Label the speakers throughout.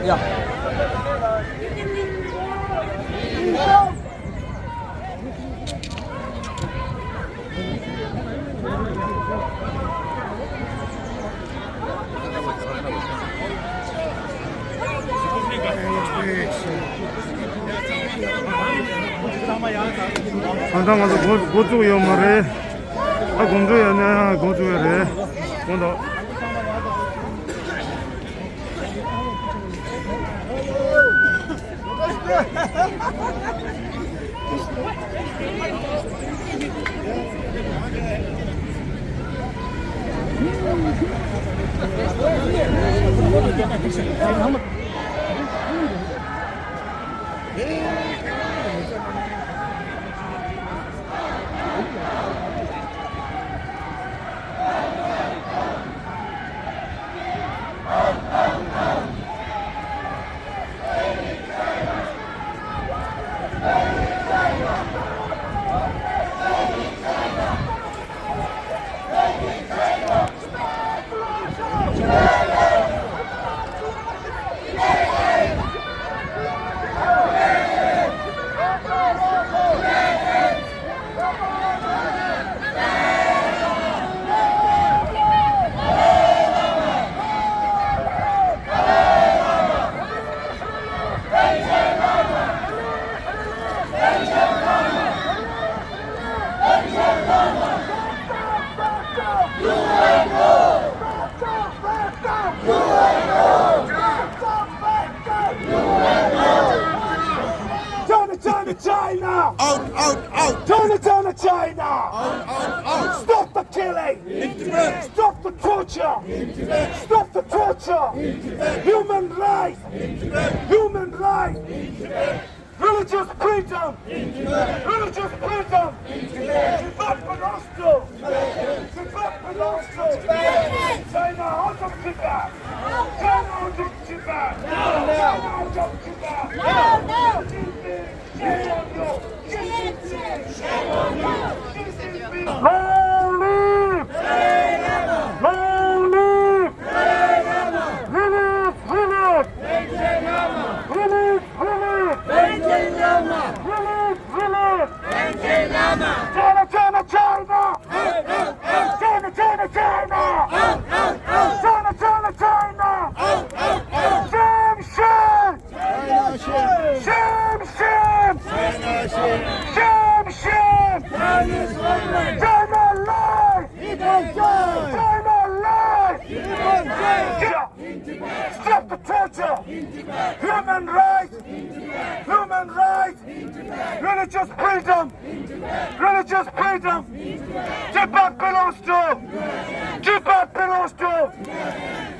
Speaker 1: Ja.
Speaker 2: 한당 가서 고추 연말에 공주연애 고추열에 먼저
Speaker 3: China!
Speaker 4: Out!
Speaker 3: China! China!
Speaker 4: Out!
Speaker 3: Stop the killing! Stop the torture! Stop the torture! Human rights! Human rights! Religious freedom! Religious freedom! Tibet belongs to! Tibet belongs to! China out of Tibet! China out of Tibet! China out of Tibet! Long live! Long live! Release! Release! Release! Release! China! China! China! China! China! China! China! China! China! Shame! Shame! Shame! Shame! Shame! Shame! China lies! China lies! Stop the torture! Human rights! Human rights! Religious freedom! Religious freedom! Tibet belongs to! Tibet belongs to!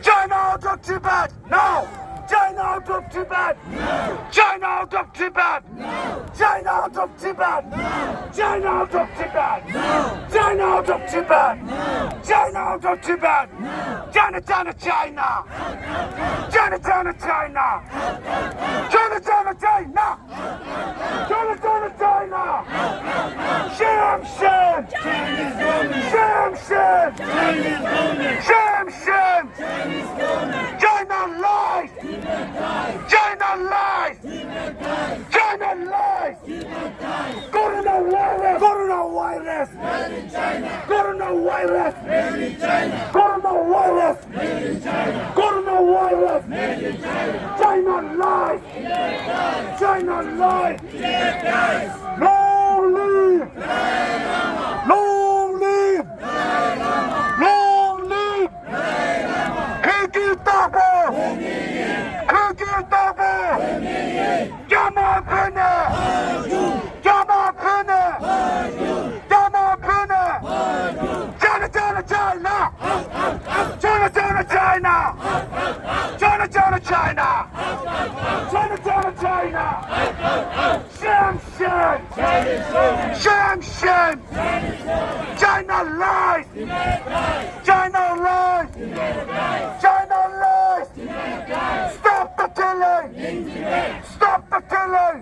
Speaker 3: China out of Tibet! Now! China out of Tibet! China out of Tibet! China out of Tibet! China out of Tibet! China out of Tibet! China out of Tibet! China, China, China! China, China, China! China, China, China! China, China, China! Shame, shame! Shame, shame! Shame, shame! China lies! China lies! China lies! Coronavirus! Coronavirus! Coronavirus! Coronavirus! Coronavirus! China lies! China lies! Long live! Long live! Long live! Hikitabu! Hikitabu! Jamapene! Jamapene! Jamapene! China, China, China! China, China, China! China, China, China! China, China, China! Shame, shame! Shame, shame! China lies! China lies! China lies! Stop the killing! Stop the killing!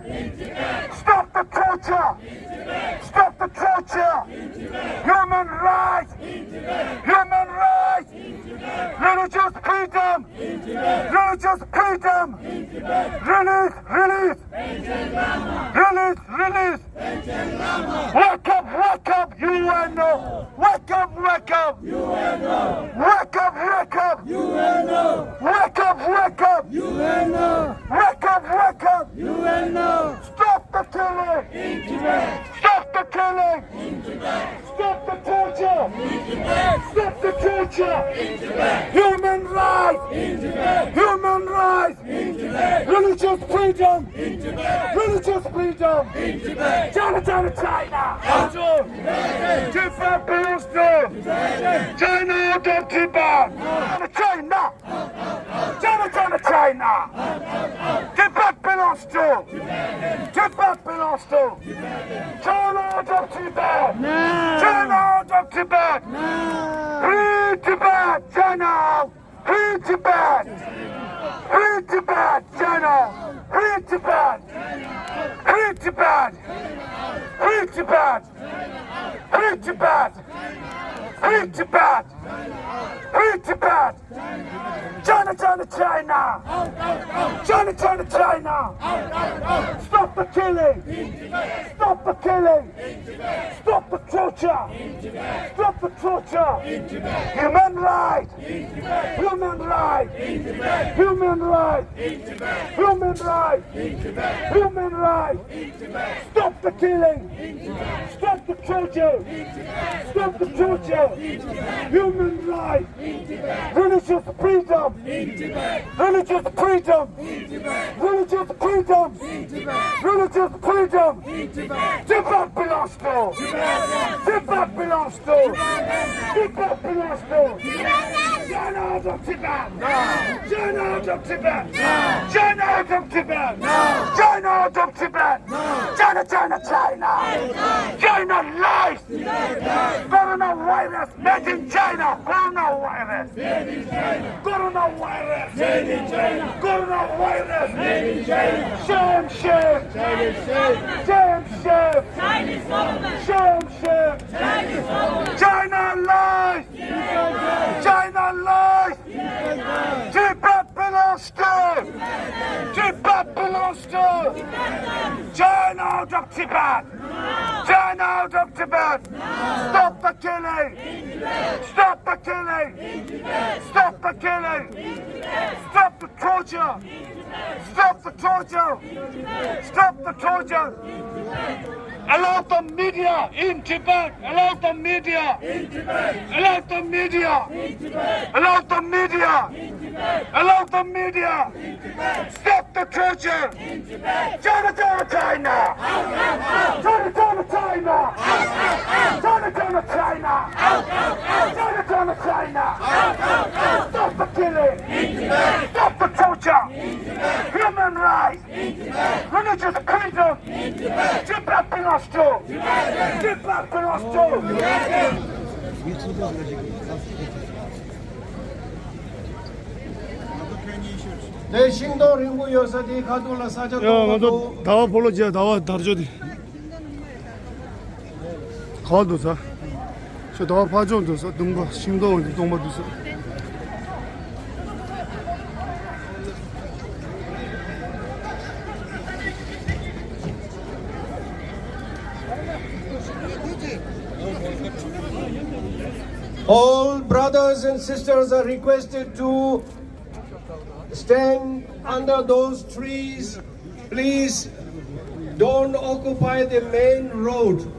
Speaker 3: Stop the torture! Stop the torture! Human rights! Human rights! Religious freedom! Religious freedom! Release, release. Release, release. Wake up, UNO. Wake up. Wake up, UNO. Wake up. UNO. Wake up, UNO. Wake up, UNO. Stop the killing. In Tibet. Stop the killing. In Tibet. Stop the torture. In Tibet. Stop the torture. In Tibet. Human rights. In Tibet. Human rights. In Tibet. Religious freedom. In Tibet. Religious freedom. In Tibet. China. Tibet belongs to China out of Tibet. China. Tibet belongs to China out of Tibet. China out of Tibet. Free Tibet, China. Free Tibet. Free Tibet, China. Free Tibet. Free Tibet. Free Tibet. Free Tibet. Free Tibet. Free Tibet. China. China. Stop the killing. Stop the killing. Stop the torture. Stop the torture. Human rights. Human rights. Human rights. Human rights. Human rights. Stop the killing. Stop the torture. Stop the torture. Human rights. Religious freedom. Religious freedom. Religious freedom. Religious freedom. Tibet belongs to. Tibet belongs to. Tibet belongs to. China out of Tibet. China out of Tibet. China out of Tibet. China out of Tibet. China. China lies. Coronavirus made in China. Coronavirus made in China. Coronavirus made in China. Coronavirus made in China. Shame. Chinese government. Shame. China lies. China lies. Tibet belongs to. Tibet belongs to. China out of Tibet. China out of Tibet. Stop the killing. Stop the killing. Stop the killing. Stop the torture. Stop the torture. Stop the torture. Allow the media in Tibet. Allow the media in Tibet. Allow the media in Tibet. Allow the media in Tibet. Allow the media in Tibet. Stop the torture in Tibet. China. China. China. China. China. Stop the killing in Tibet. Stop the torture in Tibet. Human rights in Tibet. Religious freedom in Tibet. Tibet belongs to. Tibet belongs to.
Speaker 1: 내 신도 링구 여사디 가돌라 사자
Speaker 2: 야, 먼저 나와 볼로지야. 나와 다르죠디. 가도사. 저 나와 봐줘도서 등거 심도 동마도서.
Speaker 1: All brothers and sisters are requested to stand under those trees. Please don't occupy the main road.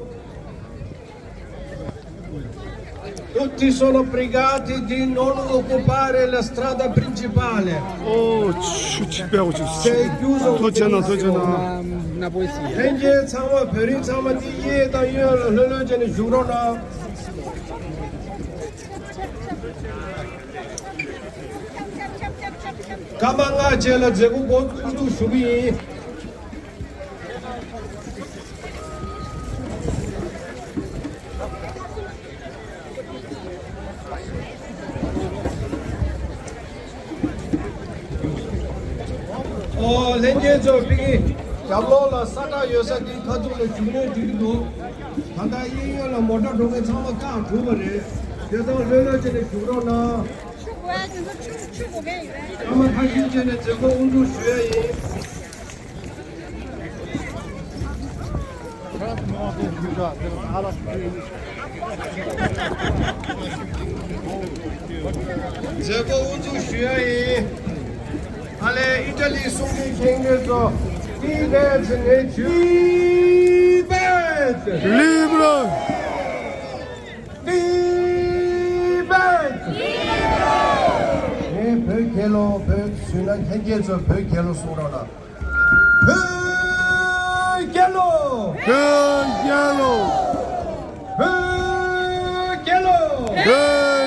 Speaker 1: Tutti sono pregati di non occupare la strada principale.
Speaker 2: 오, 집배하고
Speaker 1: Sei chiuso.
Speaker 2: 도전아.
Speaker 1: 현재 상황 별이 상황 뒤에다 흘러지는 주로나. 가망아 제라 제국 모두 수비. 현재 저 비기 잡로라 사다 요사디 가족을 주는 뒤도 간다 이거는 모터 동에 참아 까 두번에 그래서 흘러지는 주로나 아마 하기 전에 저거 운동 쉬어야 저거 운동 쉬어야 알레 이탈리 송기 생겨서 티베트의 티베트
Speaker 2: 리브라
Speaker 1: 벽kel로 벽수는 현재에서 벽kel로 쏘라나 벽kel로 티베트 벽kel로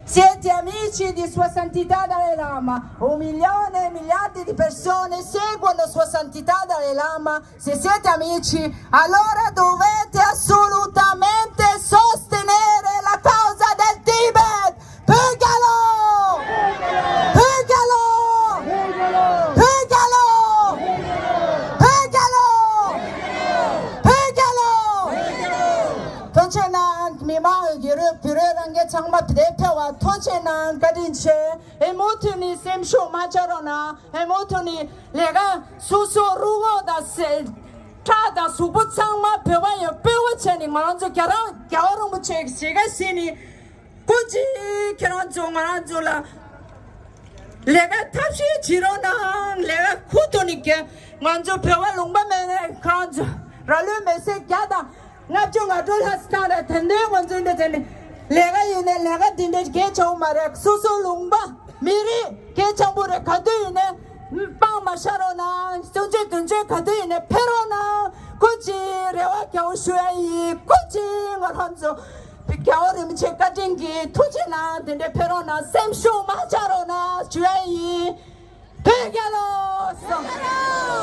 Speaker 5: Siete amici di Sua Santità Dalai Lama, 1 milione e miliardi di persone seguono Sua Santità Dalai Lama. Se siete amici, allora dovete assolutamente sostenere la causa del Tibet. Pugalo! Pugalo! Pugalo! Pugalo! Pugalo! 도체난 미망을 비례한 게 정말 대표와 도체난 가딘체 에모트니 셈쇼 마저로나 에모트니 내가 수소루고다 세 차다 수부창마 배워요 배워체니 먼저 결혼 무책 제가 쓰니 굳이 결혼 종안 줄라 내가 탑시 지로나 내가 구도니까 먼저 배워 롱바면에 그런 줄 라르 메시야다 나중에 돌아스타라 텐데 먼저 인데 내가 이네 내가 딘데 개정 말에 수소롱바 미리 개정부를 가두이네 빵마샤로나 정제 근제 가두이네 페로나 굳이 레와 겨우슈에이 굳이 걸 한조 겨울이면 제까진기 투지나 딘데 페로나 샘쇼 마자로나 주에이 베게로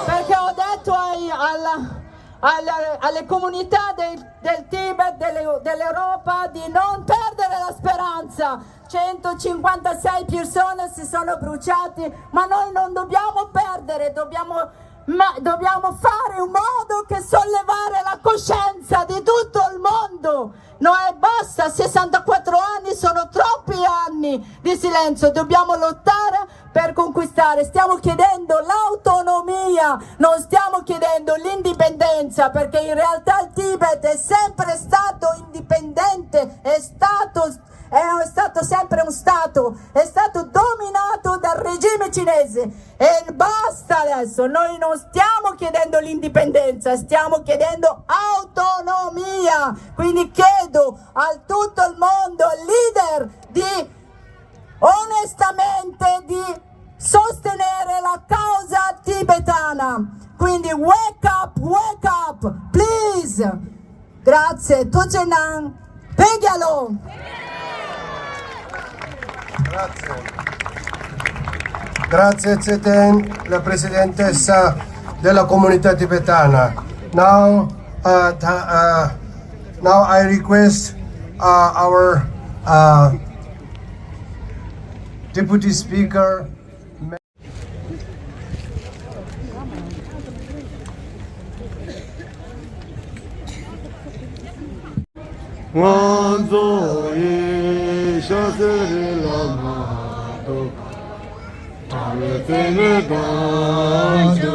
Speaker 5: 베게오 대토이 알라 alle comunità del Tibet, dell'Europa, di non perdere la speranza. 156 persone si sono bruciate, ma noi non dobbiamo perdere, dobbiamo fare un modo che sollevare la coscienza di tutto il mondo. Noi basta, 64 anni sono troppi anni di silenzio, dobbiamo lottare per conquistare. Stiamo chiedendo l'autonomia, non stiamo chiedendo l'indipendenza, perché in realtà il Tibet è sempre stato indipendente, è stato sempre un stato, è stato dominato dal regime cinese e basta adesso. Noi non stiamo chiedendo l'indipendenza, stiamo chiedendo autonomia. Quindi chiedo a tutto il mondo, al leader, di onestamente di sostenere la causa tibetana. Quindi wake up, please. Grazie, Tocenan, Pegialo.
Speaker 1: Grazie Zeten, la presidentessa della comunità tibetana. Now I request our Deputy Speaker.
Speaker 2: 완소히 샤스를 라마도 다르테를 가죠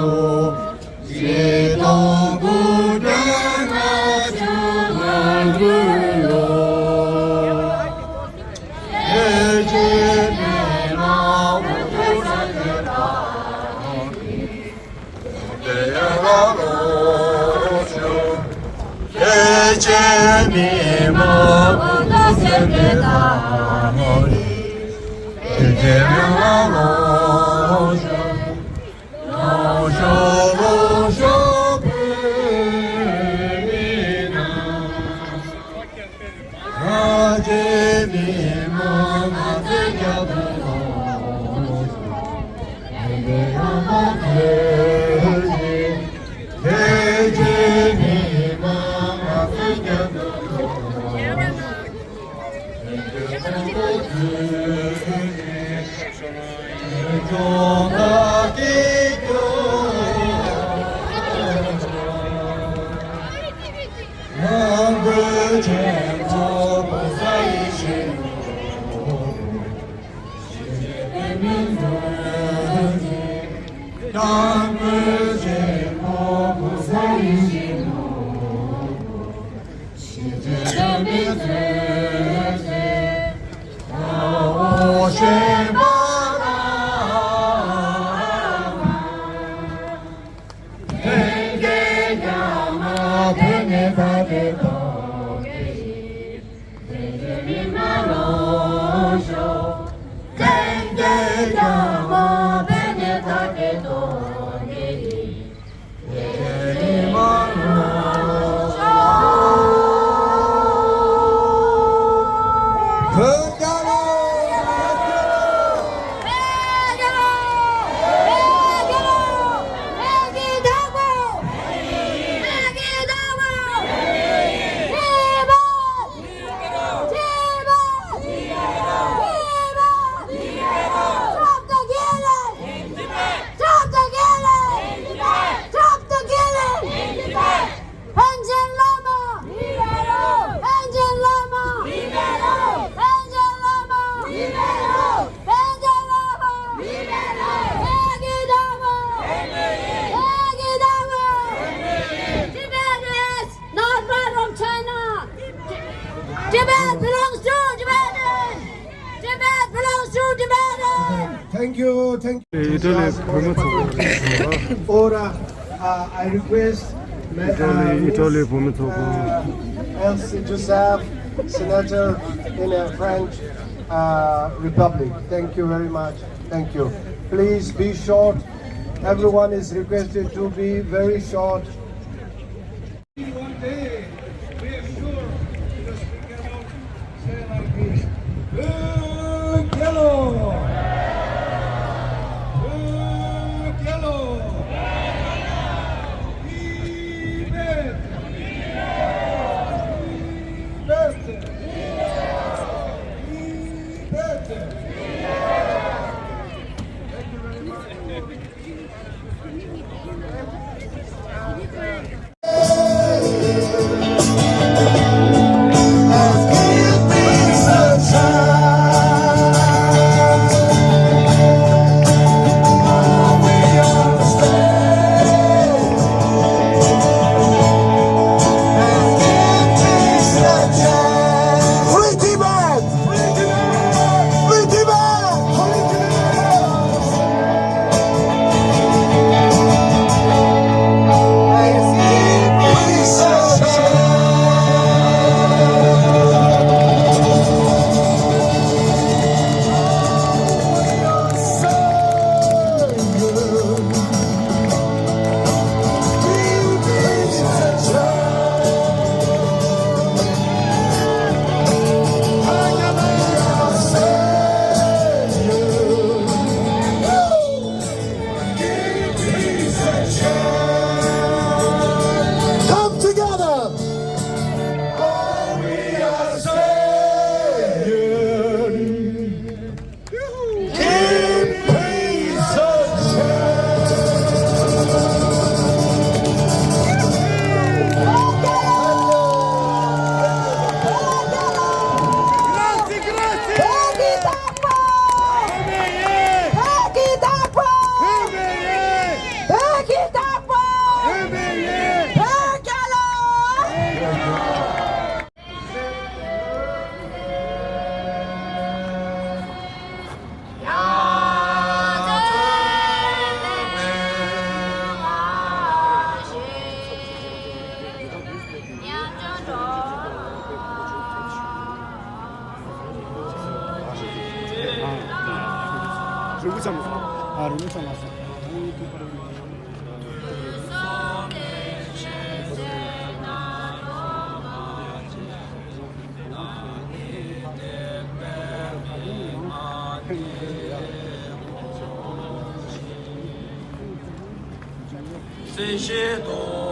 Speaker 2: 시동부대나주 말불로 해지내나 우주사제라 대야로주 해지니 먹으세다 머리 일제명하로쇼 노쇼노쇼 불이나 하제니 먹으세겨도 내려먹으시 해제니 먹으세겨도
Speaker 5: Tibet belongs to Tibetan! Tibet belongs to Tibetan!
Speaker 1: Thank you.
Speaker 2: 이탈리 보면서
Speaker 1: Ora, I request
Speaker 2: 이탈리 보면서
Speaker 1: Elsie Joseph, Senator in a French Republic. Thank you very much. Thank you. Please be short. Everyone is requested to be very short. One day, we are sure the speaker will say like this. Good yellow! Good yellow! Tibet!
Speaker 3: Free Tibet! Free Come together! Oh, we are saying, give peace a
Speaker 6: 这些都。